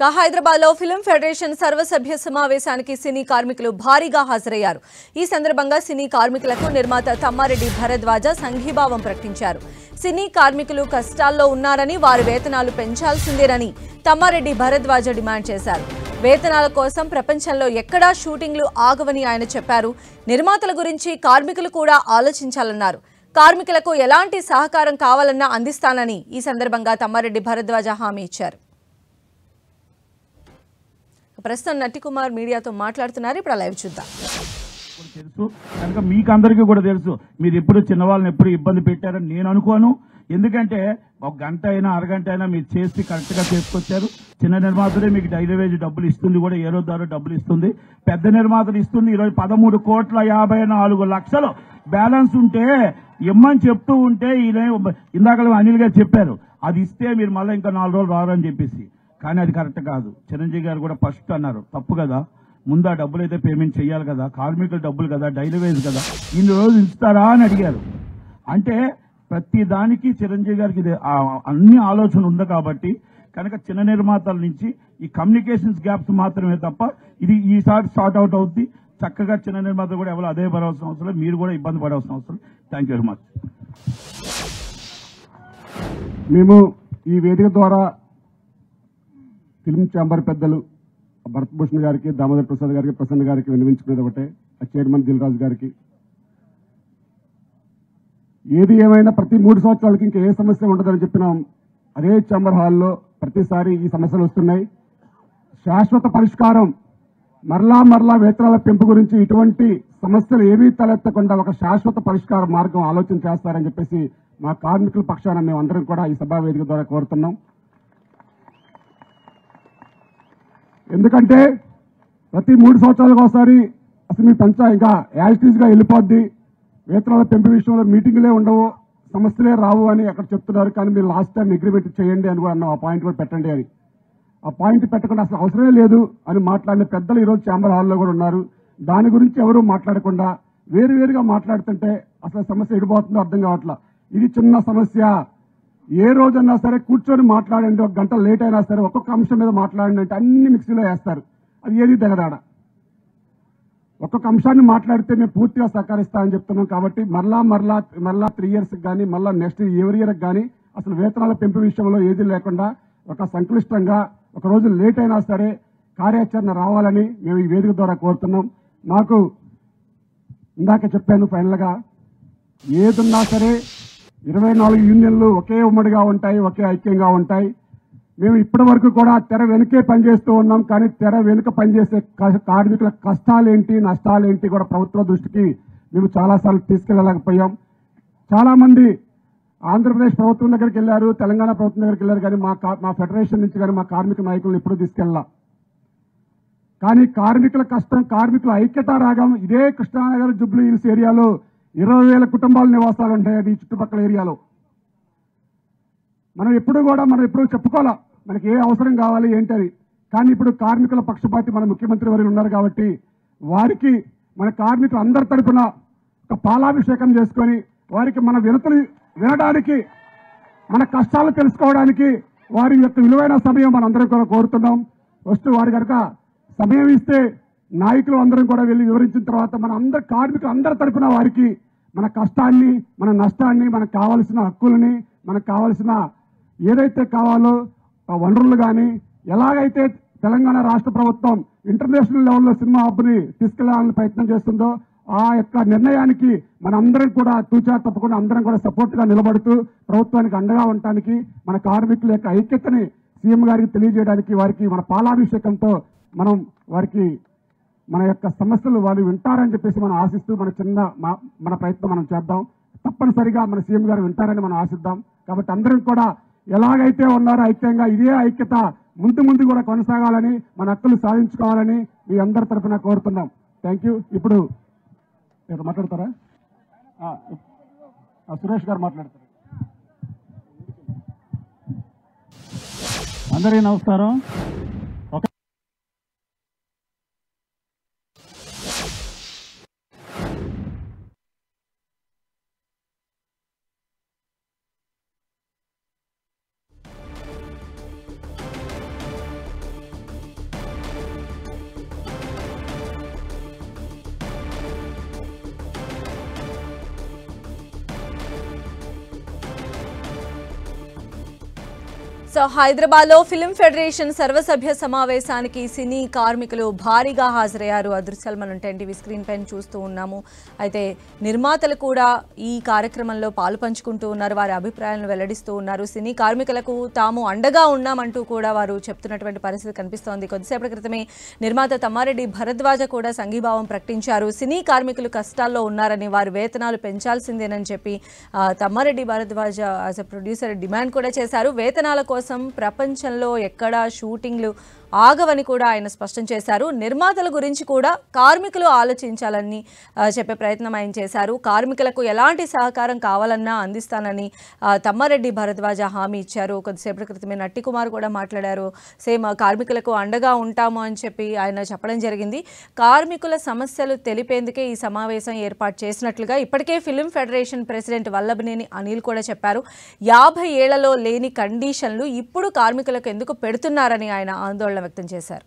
హైదరాబాద్ లో film federation సర్వసభ్య సమావేశానికి సినీ కార్మికులు భారీగా హాజరయ్యారు. ఈ సందర్భంగా సినీ కార్మికులకు నిర్మాత తమ్మారెడ్డి భరద్వాజ సంఘీభావం ప్రకటించారు. సినీ కార్మికులు కష్టాల్లో ఉన్నారని, వారి వేతనాలు పెంచాల్సిందేనని తమ్మారెడ్డి భరద్వాజ డిమాండ్ చేశారు. వేతనాల కోసం ప్రపంచంలో ఎక్కడా షూటింగ్లు ఆగవని ఆయన చెప్పారు. నిర్మాతల గురించి కార్మికులు కూడా ఆలోచించాలన్నారు. కార్మికులకు ఎలాంటి సహకారం కావాలన్నా అందిస్తానని ఈ సందర్భంగా తమ్మారెడ్డి భరద్వాజ హామీ ఇచ్చారు. ప్రస్తుతం నటికుమార్ మీడియాతో మాట్లాడుతున్నారు. ఇప్పుడు లైవ్ చూద్దాం. తెలుసు కనుక మీకు అందరికీ కూడా తెలుసు, మీరు ఎప్పుడు చిన్నవాళ్ళని ఎప్పుడు ఇబ్బంది పెట్టారని నేను అనుకోను. ఎందుకంటే ఒక గంట అయినా అరగంట అయినా మీరు చేసి కరెక్ట్ గా చేసుకొచ్చారు. చిన్న నిర్మాతలే మీకు డైలీ వేజ్ డబ్బులు ఇస్తుంది, కూడా ఏ రోజు ద్వారా డబ్బులు ఇస్తుంది. పెద్ద నిర్మాతలు ఇస్తుంది. ఈరోజు 13,54,00,000 బ్యాలెన్స్ ఉంటే ఇమ్మని చెప్తూ ఉంటే ఇందాక అనిల్ గారు చెప్పారు, అది ఇస్తే మీరు మళ్ళీ ఇంకా 4 రోజులు రారని చెప్పేసి. కానీ అది కరెక్ట్ కాదు. చిరంజీవి గారు కూడా ఫస్ట్ అన్నారు, తప్పు కదా, ముందు ఆ డబ్బులు అయితే పేమెంట్ చేయాలి కదా, కార్మికుల డబ్బులు కదా, డైలీ వేజ్ కదా, ఇన్ని రోజులు ఇస్తారా అని అడిగారు. అంటే ప్రతి దానికి చిరంజీవి గారికి అన్ని ఆలోచన ఉంది కాబట్టి కనుక చిన్న నిర్మాతల నుంచి ఈ కమ్యూనికేషన్స్ గ్యాప్స్ మాత్రమే తప్ప ఇది ఈసారి సార్ట్ అవుట్ అవుద్ది. చక్కగా చిన్న నిర్మాతలు కూడా ఎవరు అదే పడవలసిన అవసరం, మీరు కూడా ఇబ్బంది పడవలసిన అవసరం. Thank you very much. మేము ఈ వేదిక ద్వారా ఫిల్మ్ ఛాంబర్ పెద్దలు భరత్ భూషణ్ గారికి, దామోదర్ ప్రసాద్ గారికి, ప్రసన్న గారికి విన్నవించుకునేది ఒకటే, ఆ చైర్మన్ దిల్ రాజు గారికి, ఏది ఏమైనా ప్రతి 3 సంవత్సరాలకి ఇంకా ఏ సమస్య ఉండదని చెప్పినాం. అదే ఛాంబర్ హాల్లో ప్రతిసారి ఈ సమస్యలు వస్తున్నాయి. శాశ్వత పరిష్కారం మరలా వేతనాల పెంపు గురించి ఇటువంటి సమస్యలు ఏమీ తలెత్తకుండా ఒక శాశ్వత పరిష్కార మార్గం ఆలోచన చేస్తారని చెప్పేసి మా కార్మికుల పక్షాన మేము అందరం కూడా ఈ సభా వేదిక ద్వారా కోరుతున్నాం. ఎందుకంటే ప్రతి 3 సంవత్సరాలకు ఒకసారి అసలు మీ ఇంకా యాజిటీస్ గా వెళ్ళిపోద్ది, వేతనాల పెంపు విషయంలో మీటింగ్లే ఉండవు, సమస్యలే రావు అని అక్కడ చెప్తున్నారు. కానీ మీరు లాస్ట్ టైం అగ్రిమెంట్ చేయండి అని కూడా అన్నాం, ఆ పాయింట్ కూడా పెట్టండి అని. ఆ పాయింట్ పెట్టకుండా అసలు అవసరమే లేదు అని మాట్లాడిన పెద్దలు ఈరోజు ఛాంబర్ హాల్లో కూడా ఉన్నారు. దాని గురించి ఎవరూ మాట్లాడకుండా వేరువేరుగా మాట్లాడుతుంటే అసలు సమస్య ఎడిపోతుందో అర్థం కావట్లా. ఇది చిన్న సమస్య, ఏ రోజన్నా సరే కూర్చొని మాట్లాడండి, 1 గంట లేట్ అయినా సరే ఒక్కొక్క అంశం మీద మాట్లాడండి అంటే అన్ని మిక్సీలో వేస్తారు. అది ఏది తెగదాడ. ఒక్కొక్క అంశాన్ని మాట్లాడితే మేము పూర్తిగా సహకరిస్తామని చెప్తున్నాం. కాబట్టి మరలా 3 years కానీ మళ్ళా నెక్స్ట్ ఎవరి ఇయర్కి కానీ అసలు వేతనాల పెంపు విషయంలో ఏది లేకుండా ఒక సంక్లిష్టంగా ఒక రోజు లేట్ అయినా సరే కార్యాచరణ రావాలని మేము ఈ వేదిక ద్వారా కోరుతున్నాం. నాకు ఇందాక చెప్పాను, ఫైనల్ గా ఏదున్నా సరే 24 యూనియన్లు ఒకే ఉమ్మడిగా ఉంటాయి, ఒకే ఐక్యంగా ఉంటాయి. మేము ఇప్పటి వరకు కూడా తెర వెనుకే పనిచేస్తూ ఉన్నాం. కానీ తెర వెనుక పనిచేసే కార్మికుల కష్టాలేంటి, నష్టాలేంటి కూడా ప్రభుత్వ దృష్టికి మేము చాలాసార్లు తీసుకెళ్లలేకపోయాం. చాలా మంది ఆంధ్రప్రదేశ్ ప్రభుత్వం దగ్గరికి వెళ్లారు, తెలంగాణ ప్రభుత్వం దగ్గరికి వెళ్లారు, కానీ మా ఫెడరేషన్ నుంచి కానీ మా కార్మిక నాయకులను ఎప్పుడూ తీసుకెళ్లా. కానీ కార్మికుల కష్టం, కార్మికుల ఐక్యత రాగం ఇదే కృష్ణానగర్ జుబ్లీ హిల్స్ ఏరియాలో 20,000 కుటుంబాల నివాసాలు ఉంటాయి. అది చుట్టుపక్కల ఏరియాలో మనం ఎప్పుడు చెప్పుకోవాలా మనకి ఏ అవసరం కావాలి ఏంటది. కానీ ఇప్పుడు కార్మికుల పక్షపాతి మన ముఖ్యమంత్రి వారు ఉన్నారు కాబట్టి వారికి మన కార్మికులు అందరి తరఫున ఒక పాలాభిషేకం చేసుకొని వారికి మన వినతులు వినడానికి, మన కష్టాలు తెలుసుకోవడానికి వారి యొక్క విలువైన సమయం మనందరం కూడా కోరుతున్నాం. ఫస్ట్ వారి కనుక సమయం ఇస్తే నాయకులు అందరం కూడా వెళ్ళి వివరించిన తర్వాత మన కార్మికులు అందరి తరఫున వారికి మన కష్టాన్ని, మన నష్టాన్ని, మనకు కావాల్సిన హక్కులని, మనకు కావాల్సిన ఏదైతే కావాలో ఆ వనరులు కానీ ఎలాగైతే తెలంగాణ రాష్ట్ర ప్రభుత్వం ఇంటర్నేషనల్ లెవెల్లో సినిమా హబ్ని తీసుకెళ్లాలని ప్రయత్నం చేస్తుందో ఆ యొక్క నిర్ణయానికి మనందరం కూడా తూచా తప్పకుండా అందరం కూడా సపోర్ట్ గా నిలబడుతూ ప్రభుత్వానికి అండగా ఉండటానికి, మన కార్మికుల యొక్క ఐక్యతని సీఎం గారికి తెలియజేయడానికి వారికి మన పాలాభిషేకంతో మనం వారికి మన యొక్క సమస్యలు వాళ్ళు వింటారని చెప్పేసి మనం ఆశిస్తూ మన ప్రయత్నం మనం చేద్దాం. తప్పనిసరిగా మన సీఎం గారు వింటారని మనం ఆశిద్దాం. కాబట్టి అందరం కూడా ఎలాగైతే ఉన్నారో ఐక్యంగా ఇదే ఐక్యత ముందు కూడా కొనసాగాలని, మన హక్కులు సాధించుకోవాలని మీ అందరి తరఫున కోరుతున్నాం. Thank you. ఇప్పుడు మాట్లాడతారా? సురేష్ గారు మాట్లాడతారు. అందరికీ నమస్కారం. సో హైదరాబాద్లో ఫిల్మ్ ఫెడరేషన్ సర్వసభ్య సమావేశానికి సినీ కార్మికులు భారీగా హాజరయ్యారు. ఆ దృశ్యాలు మనం టీవీ స్క్రీన్ పైన చూస్తూ ఉన్నాము. అయితే నిర్మాతలు కూడా ఈ కార్యక్రమంలో పాలు పంచుకుంటూ ఉన్నారు, వారి అభిప్రాయాలను వెల్లడిస్తూ ఉన్నారు. సినీ కార్మికులకు తాము అండగా ఉన్నామంటూ కూడా వారు చెప్తున్నటువంటి పరిస్థితి కనిపిస్తోంది. కొద్దిసేపటి క్రితమే నిర్మాత తమ్మారెడ్డి భరద్వాజ కూడా సంఘీభావం ప్రకటించారు. సినీ కార్మికులు కష్టాల్లో ఉన్నారని, వారి వేతనాలు పెంచాల్సిందేనని చెప్పి Tammareddy Bharadwaj as a producer demand కూడా చేశారు. వేతనాల కోసం ప్రపంచంలో ఎక్కడా షూటింగ్లు ఆగవని కూడా ఆయన స్పష్టం చేశారు. నిర్మాతల గురించి కూడా కార్మికులు ఆలోచించాలని చెప్పే ప్రయత్నం ఆయన చేశారు. కార్మికులకు ఎలాంటి సహకారం కావాలన్నా అందిస్తానని తమ్మారెడ్డి భరద్వాజ హామీ ఇచ్చారు. కొద్దిసేపటి క్రితమే నట్టి కుమార్ కూడా మాట్లాడారు. సేమ్ కార్మికులకు అండగా ఉంటాము అని చెప్పి ఆయన చెప్పడం జరిగింది. కార్మికుల సమస్యలు తెలిపేందుకే ఈ సమావేశం ఏర్పాటు చేసినట్లుగా ఇప్పటికే film federation president Vallabhaneni Anil కూడా చెప్పారు. 50 ఏళ్లలో లేని కండిషన్లు ఇప్పుడు కార్మికులకు ఎందుకు పెడుతున్నారని ఆయన ఆందోళన వ్యక్తం చేశారు.